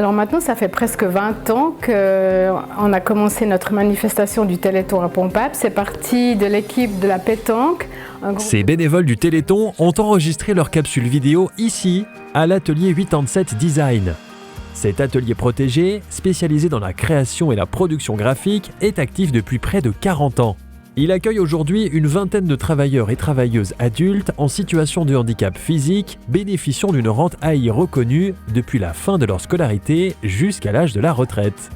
Alors maintenant, ça fait presque 20 ans qu'on a commencé notre manifestation du Téléthon à Pompape. C'est parti de l'équipe de la pétanque. Ces bénévoles du Téléthon ont enregistré leur capsule vidéo ici, à l'atelier 87 Design. Cet atelier protégé, spécialisé dans la création et la production graphique, est actif depuis près de 40 ans. Il accueille aujourd'hui une vingtaine de travailleurs et travailleuses adultes en situation de handicap physique, bénéficiant d'une rente AI reconnue depuis la fin de leur scolarité jusqu'à l'âge de la retraite.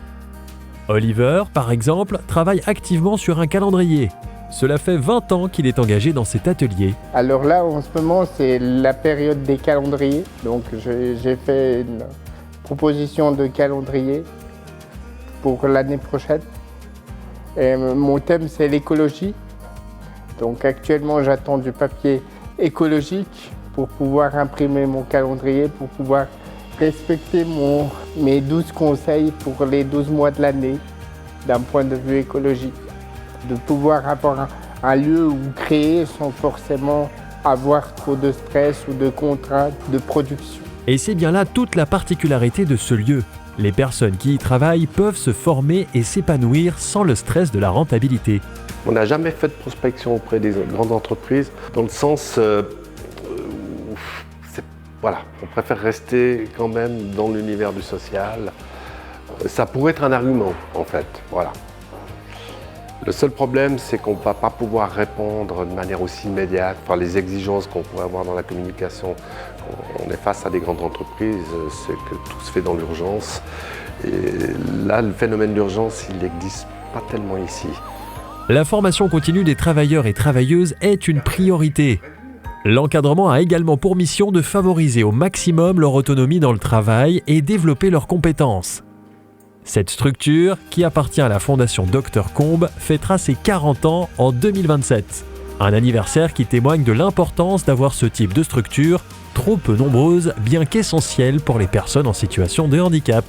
Oliver, par exemple, travaille activement sur un calendrier. Cela fait 20 ans qu'il est engagé dans cet atelier. Alors là, en ce moment, c'est la période des calendriers. Donc j'ai fait une proposition de calendrier pour l'année prochaine. Et mon thème, c'est l'écologie. Donc actuellement, j'attends du papier écologique pour pouvoir imprimer mon calendrier, pour pouvoir respecter mes 12 conseils pour les 12 mois de l'année d'un point de vue écologique. De pouvoir avoir un lieu où créer sans forcément avoir trop de stress ou de contraintes de production. Et c'est bien là toute la particularité de ce lieu. Les personnes qui y travaillent peuvent se former et s'épanouir sans le stress de la rentabilité. On n'a jamais fait de prospection auprès des grandes entreprises, dans le sens on préfère rester quand même dans l'univers du social. Ça pourrait être un argument, en fait, voilà. Le seul problème, c'est qu'on ne va pas pouvoir répondre de manière aussi immédiate, les exigences qu'on pourrait avoir dans la communication. On est face à des grandes entreprises, c'est que tout se fait dans l'urgence. Et là, le phénomène d'urgence, il n'existe pas tellement ici. La formation continue des travailleurs et travailleuses est une priorité. L'encadrement a également pour mission de favoriser au maximum leur autonomie dans le travail et développer leurs compétences. Cette structure, qui appartient à la Fondation Dr Combe, fêtera ses 40 ans en 2027. Un anniversaire qui témoigne de l'importance d'avoir ce type de structure, trop peu nombreuse, bien qu'essentielle pour les personnes en situation de handicap.